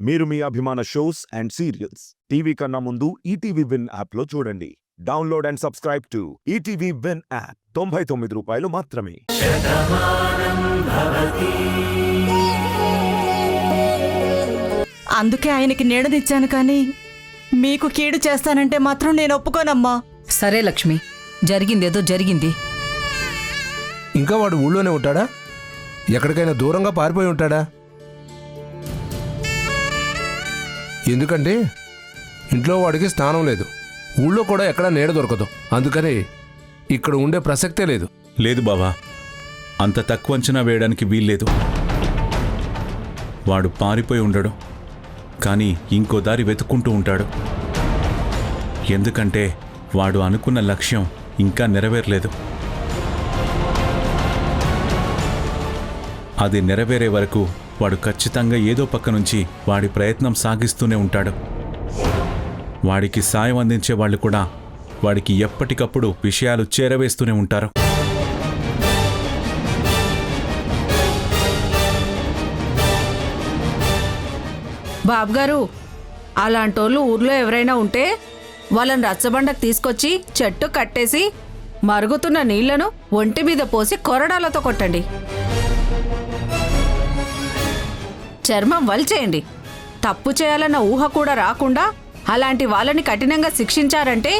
మీరు మీ అభిమాన shows and serials TV కన్నా ముందు ఈటీవీ విన్ యాప్లో చూడండి. Download and subscribe to ETV win app. 99 రూపాయలు మాత్రమే. అందుకే ఆయనకి నీడనిచ్చాను కానీ మీకు కీడు చేస్తానంటే మాత్రం నేను ఒప్పుకోనమ్మా. సరే లక్ష్మి, జరిగిందేదో జరిగింది. ఇంకా వాడు ఊళ్ళోనే ఉంటాడా? ఎక్కడికైనా దూరంగా పారిపోయి ఉంటాడా? ఎందుకంటే ఇంట్లో వాడికి స్థానం లేదు, ఊళ్ళో కూడా ఎక్కడా నీడ దొరకదు. అందుకని ఇక్కడ ఉండే ప్రసక్తే లేదు. లేదు బావా, అంత తక్కువ అంచనా వేయడానికి వీల్లేదు. వాడు పారిపోయి ఉండడు, కానీ ఇంకో దారి వెతుక్కుంటూ ఉంటాడు. ఎందుకంటే వాడు అనుకున్న లక్ష్యం ఇంకా నెరవేరలేదు. అది నెరవేరే వరకు వాడు ఖచ్చితంగా ఏదో పక్క నుంచి వాడి ప్రయత్నం సాగిస్తూనే ఉంటాడు. వాడికి సాయం అందించే వాళ్ళు కూడా వాడికి ఎప్పటికప్పుడు విషయాలు చేరవేస్తూనే ఉంటారు. బాబుగారు, అలాంటోళ్ళు ఊర్లో ఎవరైనా ఉంటే వాళ్ళని రచ్చబండకు తీసుకొచ్చి చెట్టు కట్టేసి మరుగుతున్న నీళ్లను ఒంటి మీద పోసి కొరడాలతో కొట్టండి. చర్మం వల్చేయండి. తప్పు చేయాలన్న ఊహ కూడా రాకుండా అలాంటి వాళ్ళని కఠినంగా శిక్షించారంటే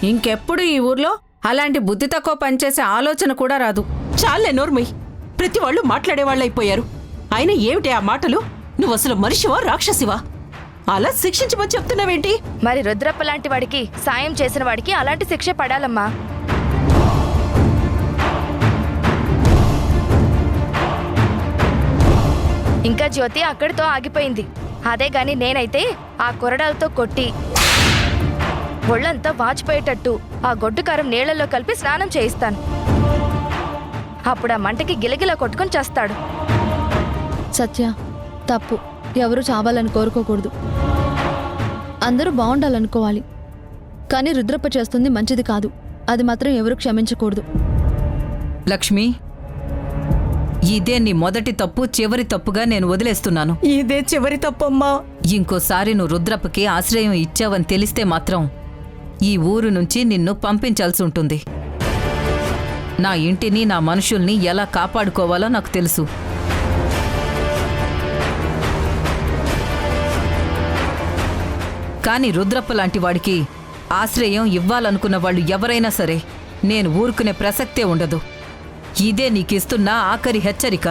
ఇంకెప్పుడు ఈ ఊర్లో అలాంటి బుద్ధి తక్కువ పనిచేసే ఆలోచన కూడా రాదు. చాలే నోర్మయ్, ప్రతి వాళ్ళు మాట్లాడేవాళ్ళైపోయారు. అయినా ఏమిటి ఆ మాటలు? నువ్వు అసలు మనిషివా రాక్షసివా? అలా శిక్షించమని చెప్తున్నావేంటి? మరి రుద్రప్ప లాంటి వాడికి సాయం చేసిన వాడికి అలాంటి శిక్ష పడాలమ్మా. ఇంకా జ్యోతి అక్కడితో ఆగిపోయింది. అదే గాని నేనైతే ఆ కొరడాలతో కొట్టి ఒళ్ళంతా వాచిపోయేటట్టు ఆ గొడ్డుకారం నీళ్లలో కలిపి స్నానం చేయిస్తాను. అప్పుడు ఆ మంటకి గిలగిల కొట్టుకొని చేస్తాడు. సత్య, తప్పు. ఎవరు చావాలని కోరుకోకూడదు, అందరూ బాగుండాలనుకోవాలి. కానీ రుద్రప్ప చేస్తుంది మంచిది కాదు, అది మాత్రం ఎవరు క్షమించకూడదు. లక్ష్మి, ఇదే నీ మొదటి తప్పు, చివరి తప్పుగా నేను వదిలేస్తున్నాను. ఇదే చివరి తప్పమ్మా. ఇంకోసారి నువ్వు రుద్రప్పకి ఆశ్రయం ఇచ్చావని తెలిస్తే మాత్రం ఈ ఊరు నుంచి నిన్ను పంపించాల్సి ఉంటుంది. నా ఇంటిని, నా మనుషుల్ని ఎలా కాపాడుకోవాలో నాకు తెలుసు. కానీ రుద్రప్ప లాంటి వాడికి ఆశ్రయం ఇవ్వాలనుకున్న వాళ్ళు ఎవరైనా సరే నేను ఊరుకునే ప్రసక్తే ఉండదు. ఇదే నీకిస్తున్న ఆఖరి హెచ్చరిక.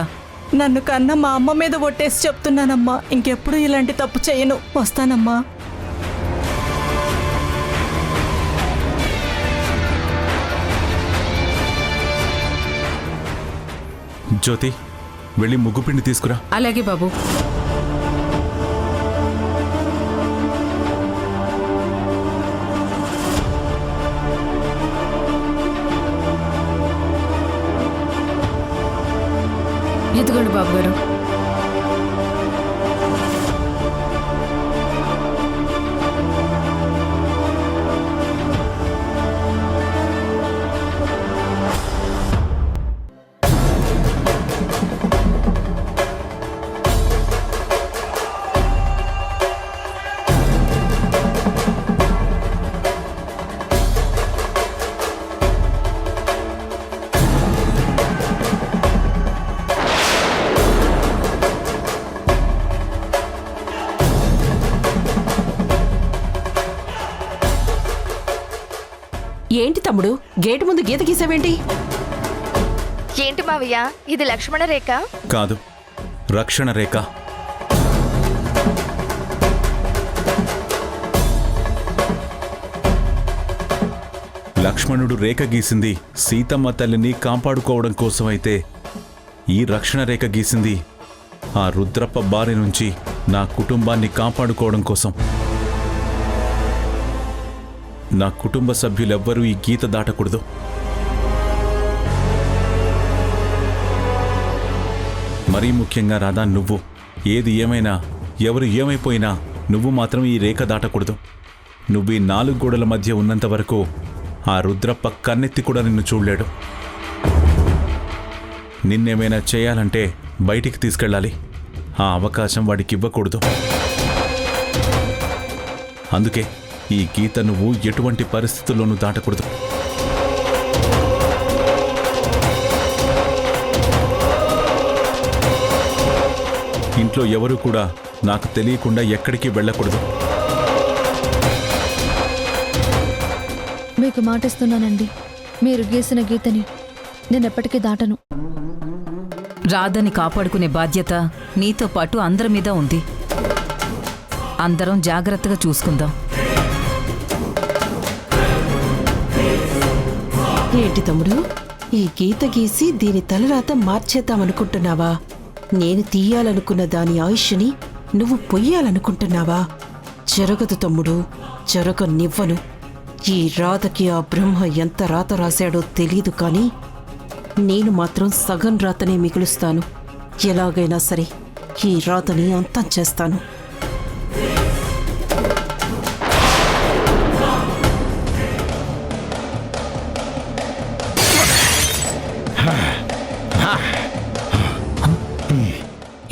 నన్ను కన్నా మా అమ్మ మీద ఒట్టేసి చెప్తున్నానమ్మా, ఇంకెప్పుడు ఇలాంటి తప్పు చేయను. వస్తానమ్మా. జ్యోతి, వెళ్ళి ముగ్గుపిండి తీసుకురా. అలాగే బాబు. ఇదిగోండి బాబుగారు. ఏంటి తమ్ముడు, గేటు ముందు గీత గీసావేంటి? ఏంటి మావయ్య, ఇది లక్ష్మణ రేఖ? కాదు, రక్షణ రేఖ. లక్ష్మణుడు రేఖ గీసింది సీతమ్మ తల్లిని కాపాడుకోవడం కోసమైతే ఈ రక్షణ రేఖ గీసింది ఆ రుద్రప్ప బారి నుంచి నా కుటుంబాన్ని కాపాడుకోవడం కోసం. నా కుటుంబ సభ్యులెవ్వరూ ఈ గీత దాటకూడదు. మరీ ముఖ్యంగా రాధా, నువ్వు ఏది ఏమైనా, ఎవరు ఏమైపోయినా నువ్వు మాత్రం ఈ రేఖ దాటకూడదు. నువ్వు ఈ 4 గోడల మధ్య ఉన్నంత వరకు ఆ రుద్రప్ప కన్నెత్తి కూడా నిన్ను చూడలేడు. నిన్నేమైనా చేయాలంటే బయటికి తీసుకెళ్ళాలి. ఆ అవకాశం వాడికి ఇవ్వకూడదు. అందుకే ఈ గీత నువ్వు ఎటువంటి పరిస్థితుల్లోనూ దాటకూడదు. ఇంట్లో ఎవరు కూడా నాకు తెలియకుండా ఎక్కడికి వెళ్ళకూడదు. మీకు మాటిస్తున్నానండి, మీరు గీసిన గీతని నేనెప్పటికీ దాటను. రాధని కాపాడుకునే బాధ్యత నీతో పాటు అందరి మీద ఉంది. అందరం జాగ్రత్తగా చూసుకుందాం. ఏంటి తమ్ముడు, ఈ గీత గీసి దీని తలరాత మార్చేద్దామనుకుంటున్నావా? నేను తీయాలనుకున్న దాని ఆయుష్ని నువ్వు పొయ్యాలనుకుంటున్నావా? జరగదు తమ్ముడు, జరగనివ్వను. ఈ రాధకి ఆ బ్రహ్మ ఎంత రాత రాశాడో తెలీదు, కానీ నేను మాత్రం సగం రాతనే మిగులుస్తాను. ఎలాగైనా సరే ఈ రాతని అంతం చేస్తాను.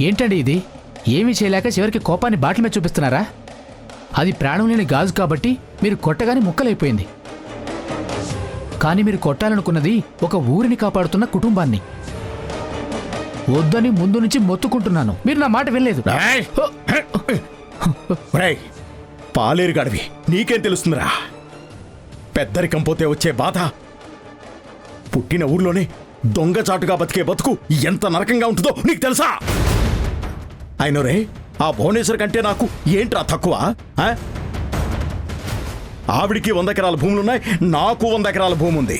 ఏంటండి ఇది? ఏమీ చేయలేక చివరికి కోపాన్ని బాటిల్ మీద చూపిస్తున్నారా? అది ప్రాణం లేని గాజు కాబట్టి మీరు కొట్టగానే ముక్కలైపోయింది. కానీ మీరు కొట్టాలనుకున్నది ఒక ఊరిని కాపాడుతున్న కుటుంబాన్ని. వద్దని ముందు నుంచి మొత్తుకుంటున్నాను, మీరు నా మాట వినలేదు. పాలేరు గడివి నీకేం తెలుస్తుందిరా? పెద్దరికం పోతే వచ్చే బాధ, పుట్టిన ఊర్లోనే దొంగచాటుగా బతికే బతుకు ఎంత నరకంగా ఉంటుందో నీకు తెలుసా? అయినరే, ఆ భువనేశ్వర్ కంటే నాకు ఏంట్రా తక్కువ? ఆవిడికి 100 ఎకరాల భూములున్నాయి, నాకు 100 ఎకరాల భూమి ఉంది.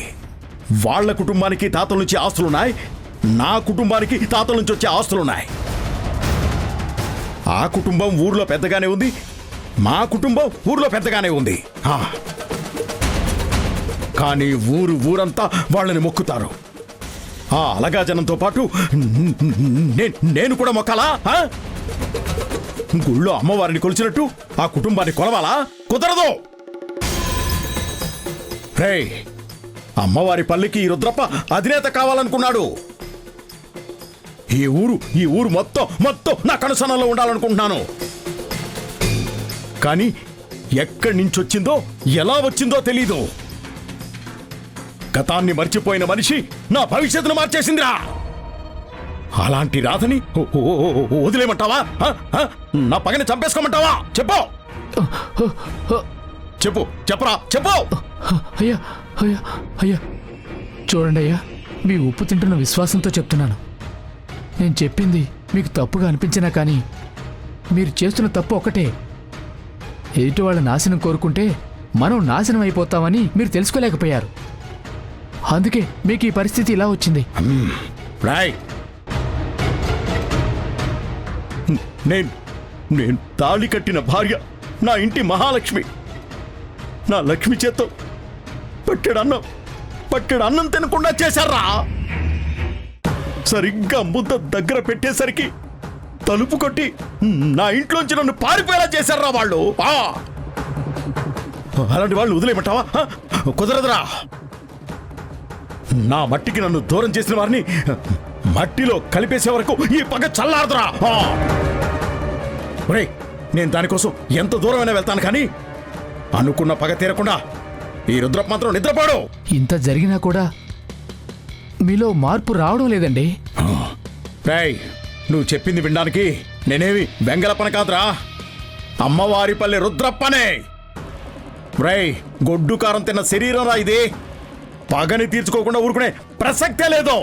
వాళ్ల కుటుంబానికి తాతల నుంచి ఆస్తులున్నాయి, నా కుటుంబానికి తాతల నుంచి వచ్చే ఆస్తులున్నాయి. ఆ కుటుంబం ఊర్లో పెద్దగానే ఉంది, మా కుటుంబం ఊర్లో పెద్దగానే ఉంది. కానీ ఊరంతా వాళ్ళని మొక్కుతారు. ఆ అలగా జనంతో పాటు నేను కూడా మొక్కాలా? గుళ్ళో అమ్మవారిని కొలిచినట్టు ఆ కుటుంబాన్ని కొలవాలా? కుదరదు. రేయ్, అమ్మవారి పల్లికి ఈ రుద్రప్ప అధినేత కావాలనుకున్నాడు. ఈ ఊరు మొత్తం నా కనుసనలో ఉండాలనుకుంటున్నాను. కానీ ఎక్కడి నుంచి వచ్చిందో, ఎలా వచ్చిందో తెలీదు. గతాన్ని మర్చిపోయిన మనిషి నా భవిష్యత్తును మార్చేసిందిరా. అలాంటి రాధని వదిలేమంటావా? నా పగని చంపేసుకోమంటావా? చెప్పరా చెప్పు. అయ్యా అయ్యా అయ్యా, చూడండి అయ్యా, మీ ఉప్పు తింటున్న విశ్వాసంతో చెప్తున్నాను. నేను చెప్పింది మీకు తప్పుగా అనిపించినా కానీ మీరు చేస్తున్న తప్పు ఒకటే. ఎదుటి వాళ్ళ నాశనం కోరుకుంటే మనం నాశనం అయిపోతామని మీరు తెలుసుకోలేకపోయారు. అందుకే మీకు ఈ పరిస్థితి ఇలా వచ్చింది. నేను తాళి కట్టిన భార్య నా ఇంటి మహాలక్ష్మి. నా లక్ష్మి చేత్తో పట్టెడు అన్నం తినకుండా చేశారా? సరిగ్గా ముద్ద దగ్గర పెట్టేసరికి తలుపు కొట్టి నా ఇంట్లోంచి నన్ను పారిపోయేలా చేశారా వాళ్ళు. అలాంటి వాళ్ళు వదిలేయమంటావా? కుదరదురా. నా మట్టికి నన్ను దూరం చేసిన వారిని మట్టిలో కలిపేసే వరకు ఈ పగ చల్లారదురా. ఒరేయ్, నేను దానికోసం ఎంత దూరమైనా వెళ్తాను, కానీ అనుకున్న పగ తీరకుండా ఈ రుద్రప్ప మాత్రం నిద్రపోడు. ఇంత జరిగినా కూడా మీలో మార్పు రావడం లేదండి. రేయ్, నువ్వు చెప్పింది వినడానికి నేనేమి వెంగలప్పన కాదురా, అమ్మవారిపల్లి రుద్రప్పనే. రేయ్, గొడ్డు కారం తిన్న శరీరం రా ఇది. పగని తీర్చుకోకుండా ఊరుకునే ప్రసక్తే లేదు.